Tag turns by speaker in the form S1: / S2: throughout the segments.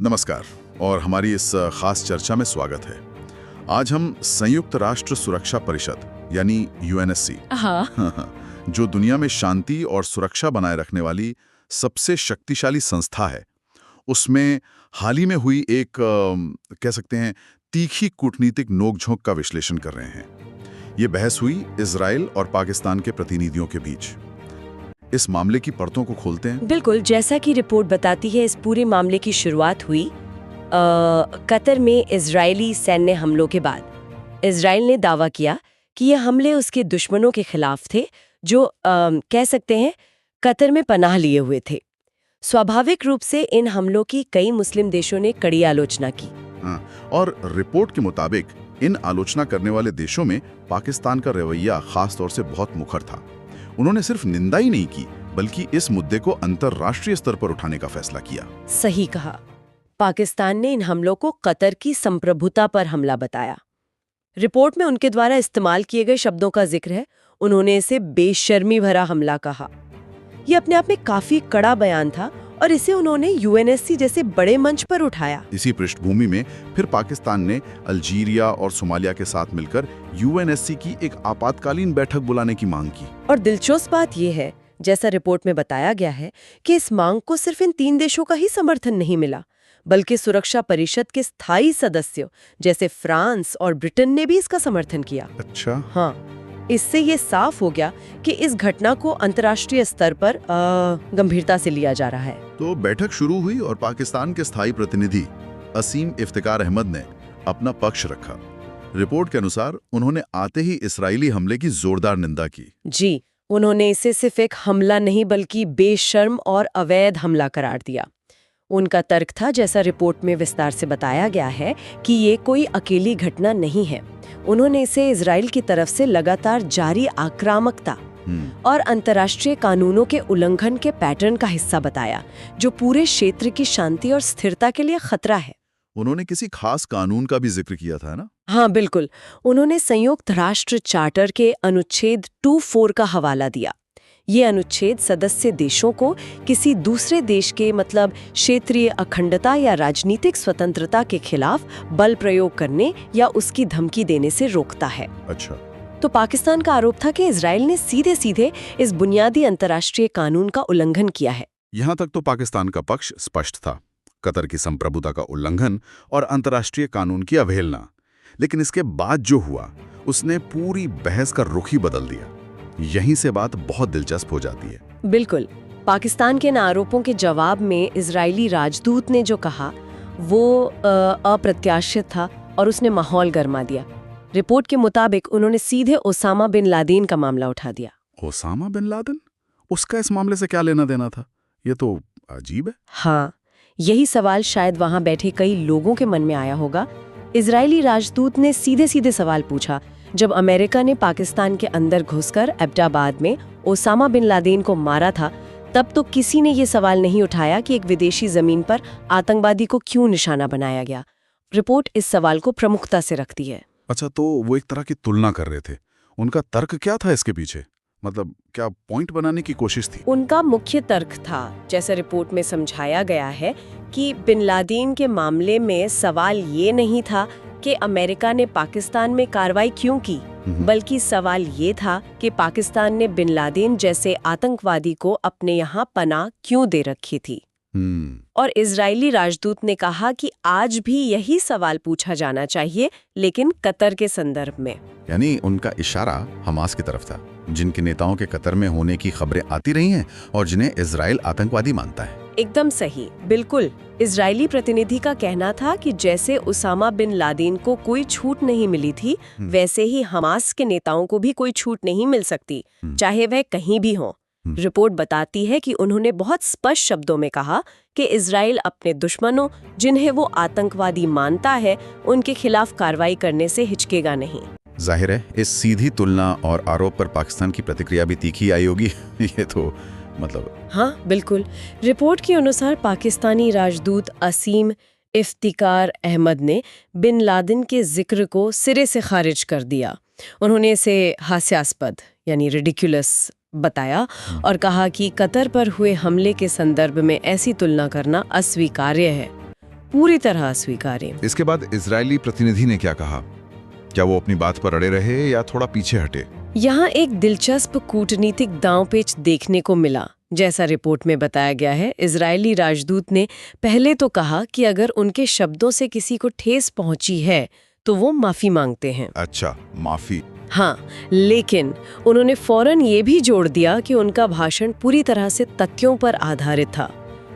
S1: नमस्कार और हमारी इस खास चर्चा में स्वागत है। आज हम संयुक्त राष्ट्र सुरक्षा परिषद यानी यूएनएससी जो दुनिया में शांति और सुरक्षा बनाए रखने वाली सबसे शक्तिशाली संस्था है, उसमें हाल ही में हुई एक कह सकते हैं तीखी कूटनीतिक नोकझोंक का विश्लेषण कर रहे हैं। ये बहस हुई इजराइल और पाकिस्तान के प्रतिनिधियों के बीच। इस मामले की परतों को खोलते हैं।
S2: बिल्कुल, जैसा कि रिपोर्ट बताती है, इस पूरे मामले की शुरुआत हुई कतर में इजरायली सैन्य हमलों के बाद। इजराइल ने दावा किया कि ये हमले उसके दुश्मनों के खिलाफ थे जो कह सकते हैं कतर में पनाह लिए हुए थे। स्वाभाविक रूप से इन हमलों की कई मुस्लिम देशों ने कड़ी आलोचना की।
S1: और रिपोर्ट के मुताबिक इन आलोचना करने वाले देशों में पाकिस्तान का रवैया खास तौर से बहुत मुखर था। उन्होंने सिर्फ निंदा ही नहीं की, बल्कि इस मुद्दे को अंतर्राष्ट्रीय स्तर पर उठाने का फैसला किया।
S2: सही कहा। पाकिस्तान ने इन हमलों को कतर की संप्रभुता पर हमला बताया। रिपोर्ट में उनके द्वारा इस्तेमाल किए गए शब्दों का जिक्र है। उन्होंने इसे बेशर्मी भरा हमला कहा। ये अपने आप में काफी कड़ा बयान था और इसे उन्होंने यूएनएससी जैसे बड़े मंच पर उठाया।
S1: इसी पृष्ठभूमि में फिर पाकिस्तान ने अल्जीरिया और सोमालिया के साथ मिलकर यूएनएससी की एक आपातकालीन बैठक बुलाने की मांग की।
S2: और दिलचस्प बात यह है, जैसा रिपोर्ट में बताया गया है, कि इस मांग को सिर्फ इन 3 देशों का ही समर्थन नहीं मिला, बल्कि सुरक्षा परिषद के स्थायी सदस्यों जैसे फ्रांस और ब्रिटेन ने भी इसका समर्थन किया।
S1: अच्छा।
S2: हाँ, इससे ये साफ हो गया कि इस घटना को अंतर्राष्ट्रीय स्तर पर गंभीरता से लिया जा रहा है।
S1: तो बैठक शुरू हुई और पाकिस्तान के स्थायी प्रतिनिधि असीम इफ्तिकार अहमद ने अपना पक्ष रखा। रिपोर्ट के अनुसार उन्होंने आते ही इस्राएली हमले की जोरदार निंदा की।
S2: जी, उन्होंने इसे सिर्फ एक हमला नहीं बल्कि बेशर्म और अवैध हमला करार दिया। उनका तर्क था, जैसा रिपोर्ट में विस्तार से बताया गया है, कि ये कोई अकेली घटना नहीं है। उन्होंने इसे इजराइल की तरफ से लगातार जारी आक्रामकता और अंतर्राष्ट्रीय कानूनों के उल्लंघन के पैटर्न का हिस्सा बताया, जो पूरे क्षेत्र की शांति और स्थिरता के लिए खतरा है।
S1: उन्होंने किसी खास कानून का भी जिक्र किया था ना?
S2: हाँ बिल्कुल, उन्होंने संयुक्त राष्ट्र चार्टर के अनुच्छेद 24 का हवाला दिया। ये अनुच्छेद सदस्य देशों को किसी दूसरे देश के मतलब क्षेत्रीय अखंडता या राजनीतिक स्वतंत्रता के खिलाफ बल प्रयोग करने या उसकी धमकी देने से रोकता है।
S1: अच्छा।
S2: तो पाकिस्तान का आरोप था कि इजराइल ने सीधे सीधे इस बुनियादी अंतर्राष्ट्रीय कानून का उल्लंघन किया है।
S1: यहाँ तक तो पाकिस्तान का पक्ष स्पष्ट था, कतर की संप्रभुता का उल्लंघन और अंतर्राष्ट्रीय कानून की अवहेलना। लेकिन इसके बाद जो हुआ, उसने पूरी बहस का रुख ही बदल दिया। यहीं से बात बहुत दिलचस्प हो जाती है।
S2: बिल्कुल, पाकिस्तान के इन आरोपों के जवाब में इजरायली राजदूत ने जो कहा वो अप्रत्याशित था और उसने माहौल गरमा दिया। रिपोर्ट के मुताबिक उन्होंने सीधे ओसामा बिन लादेन का मामला उठा दिया।
S1: Osama bin Laden? उसका इस मामले से क्या लेना देना था? ये तो अजीब है।
S2: हाँ, यही सवाल शायद वहां बैठे कई लोगों के मन में आया होगा। इजरायली राजदूत ने सीधे सीधे सवाल पूछा, जब अमेरिका ने पाकिस्तान के अंदर घुसकर एबटाबाद में ओसामा बिन लादेन को मारा था, तब तो किसी ने ये सवाल नहीं उठाया कि एक विदेशी जमीन पर आतंकवादी को क्यों निशाना बनाया गया। रिपोर्ट इस सवाल को प्रमुखता से रखती है।
S1: अच्छा, तो वो एक तरह की तुलना कर रहे थे। उनका तर्क क्या था इसके पीछे? मतलब क्या पॉइंट बनाने की कोशिश थी?
S2: उनका मुख्य तर्क था, जैसा रिपोर्ट में समझाया गया है, कि बिन लादेन के मामले में सवाल ये नहीं था कि अमेरिका ने पाकिस्तान में कार्रवाई क्यों की, बल्कि सवाल ये था कि पाकिस्तान ने बिन लादेन जैसे आतंकवादी को अपने यहाँ पनाह क्यों दे रखी थी। और इजरायली राजदूत ने कहा कि आज भी यही सवाल पूछा जाना चाहिए, लेकिन कतर के संदर्भ में।
S1: यानी उनका इशारा हमास की तरफ था, जिनके नेताओं के कतर में होने की खबरें आती रही हैं और जिन्हें इजराइल आतंकवादी मानता है।
S2: एकदम सही, बिल्कुल। इजरायली प्रतिनिधि का कहना था कि जैसे उसामा बिन लादेन को कोई छूट नहीं मिली थी, वैसे ही हमास के नेताओं को भी कोई छूट नहीं मिल सकती, चाहे वह कहीं भी हो। रिपोर्ट बताती है कि उन्होंने बहुत स्पष्ट शब्दों में कहा कि इजराइल अपने दुश्मनों, जिन्हें वो आतंकवादी मानता है, उनके खिलाफ कार्रवाई करने से हिचकेगा नहीं।
S1: जाहिर है इस सीधी तुलना और आरोप पर पाकिस्तान की प्रतिक्रिया भी तीखी आई होगी। ये तो मतलब।
S2: हाँ बिल्कुल। रिपोर्ट के अनुसार पाकिस्तानी राजदूत असीम इफ्तिकार अहमद ने बिन लादेन के जिक्र को सिरे से खारिज कर दिया। उन्होंने इसे हास्यास्पद यानी रिडिकुलस बताया और कहा कि कतर पर हुए हमले के संदर्भ में ऐसी तुलना करना अस्वीकार्य है। पूरी तरह अस्वीकार्य।
S3: इसके बाद इजरायली प्रतिनिधि ने क्या कहा? क्या वो अपनी बात पर अड़े रहे या थोड़ा पीछे हटे?
S2: यहाँ एक दिलचस्प कूटनीतिक दांवपेच देखने को मिला। जैसा रिपोर्ट में बताया गया है, इजरायली राजदूत ने पहले तो कहा कि अगर उनके शब्दों से किसी को ठेस पहुंची है तो वो माफी मांगते हैं।
S3: अच्छा, माफी।
S2: हाँ, लेकिन उन्होंने फौरन ये भी जोड़ दिया कि उनका भाषण पूरी तरह से तथ्यों पर आधारित था।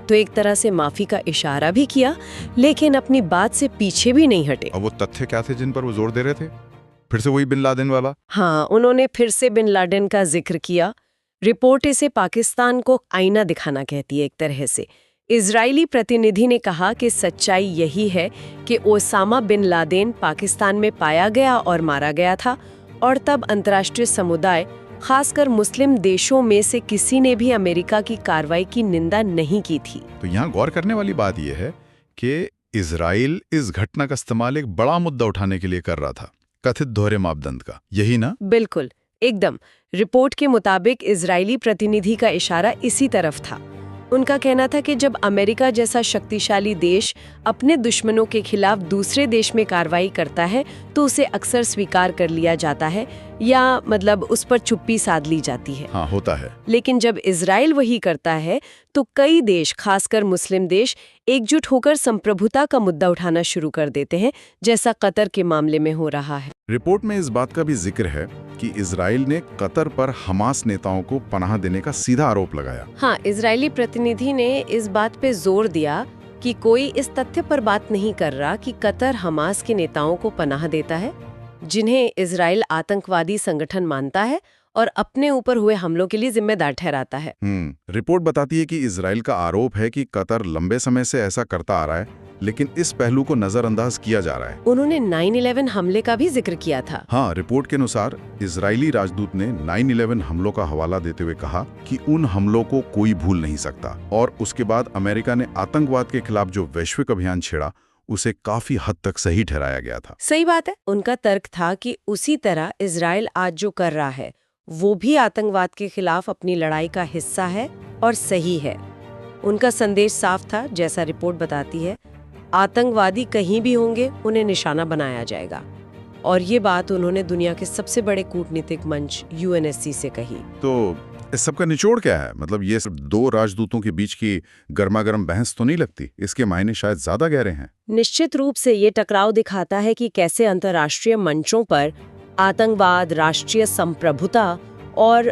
S2: तो एक तरह से माफी का इशारा भी किया, लेकिन अपनी बात से पीछे भी नहीं हटे।
S3: अब वो तथ्य क्या थे जिन पर वो जोर दे रहे थे? फिर से वही बिन लादेन वाला?
S2: हाँ, उन्होंने फिर से बिन लादेन का जिक्र किया। रिपोर्ट इसे पाकिस्तान को आईना दिखाना कहती है एक तरह से। इजरायली प्रतिनिधि ने कहा कि सच्चाई यही है कि ओसामा बिन लादेन पाकिस्तान में पाया गया और मारा गया था, और तब अंतर्राष्ट्रीय समुदाय, खासकर मुस्लिम देशों में से किसी ने भी अमेरिका की कार्रवाई की निंदा नहीं की थी।
S3: तो यहाँ गौर करने वाली बात यह है कि इजराइल इस घटना का इस्तेमाल एक बड़ा मुद्दा उठाने के लिए कर रहा था, कथित दोहरे मापदंड का, यही ना?
S2: बिल्कुल, एकदम। रिपोर्ट के मुताबिक इजरायली प्रतिनिधि का इशारा इसी तरफ था। उनका कहना था कि जब अमेरिका जैसा शक्तिशाली देश अपने दुश्मनों के खिलाफ दूसरे देश में कार्रवाई करता है तो उसे अक्सर स्वीकार कर लिया जाता है, या मतलब उस पर चुप्पी साध ली जाती है।
S3: हाँ, होता है।
S2: लेकिन जब इजराइल वही करता है तो कई देश, खासकर मुस्लिम देश, एकजुट होकर संप्रभुता का मुद्दा उठाना शुरू कर देते हैं, जैसा कतर के मामले में हो रहा है।
S1: रिपोर्ट में इस बात का भी जिक्र है कि इजराइल ने कतर पर हमास नेताओं को पनाह देने का सीधा आरोप लगाया।
S2: हाँ, इजरायली प्रतिनिधि ने इस बात पे जोर दिया कि कोई इस तथ्य पर बात नहीं कर रहा कि कतर हमास के नेताओं को पनाह देता है, जिन्हें इजराइल आतंकवादी संगठन मानता है और अपने ऊपर हुए हमलों के लिए जिम्मेदार ठहराता है।
S1: रिपोर्ट बताती है कि इजराइल का आरोप है कि कतर लंबे समय से ऐसा करता आ रहा है, लेकिन इस पहलू को नजरअंदाज किया जा रहा है।
S2: उन्होंने 9/11 हमले का भी जिक्र किया था।
S1: हाँ, रिपोर्ट के अनुसार इजरायली राजदूत ने 9/11 हमलों का हवाला देते हुए कहा कि उन हमलों को कोई भूल नहीं सकता, और उसके बाद अमेरिका ने आतंकवाद के खिलाफ जो वैश्विक अभियान छेड़ा उसे काफी हद तक सही ठहराया गया था।
S2: सही बात है। उनका तर्क था कि उसी तरह इजराइल आज जो कर रहा है वो भी आतंकवाद के खिलाफ अपनी लड़ाई का हिस्सा है और सही है। उनका संदेश साफ था, जैसा रिपोर्ट बताती है, आतंकवादी कहीं भी होंगे उन्हें निशाना बनाया जाएगा। और ये बात उन्होंने दुनिया के सबसे बड़े कूटनीतिक मंच UNSC से कही।
S1: तो इस सब का निचोड़ क्या है? मतलब ये सिर्फ दो राजदूतों के बीच की गर्मागर्म बहस तो नहीं लगती, इसके मायने शायद ज्यादा गहरे हैं।
S2: निश्चित रूप से ये टकराव दिखाता है कि कैसे अंतर्राष्ट्रीय मंचों पर आतंकवाद, राष्ट्रीय संप्रभुता और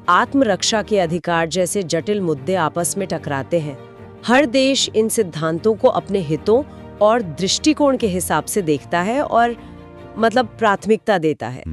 S2: आत्मरक्षा के अधिकार जैसे जटिल मुद्दे आपस में टकराते हैं। हर देश इन सिद्धांतों को अपने हितों और दृष्टिकोण के हिसाब से देखता है और मतलब प्राथमिकता देता है।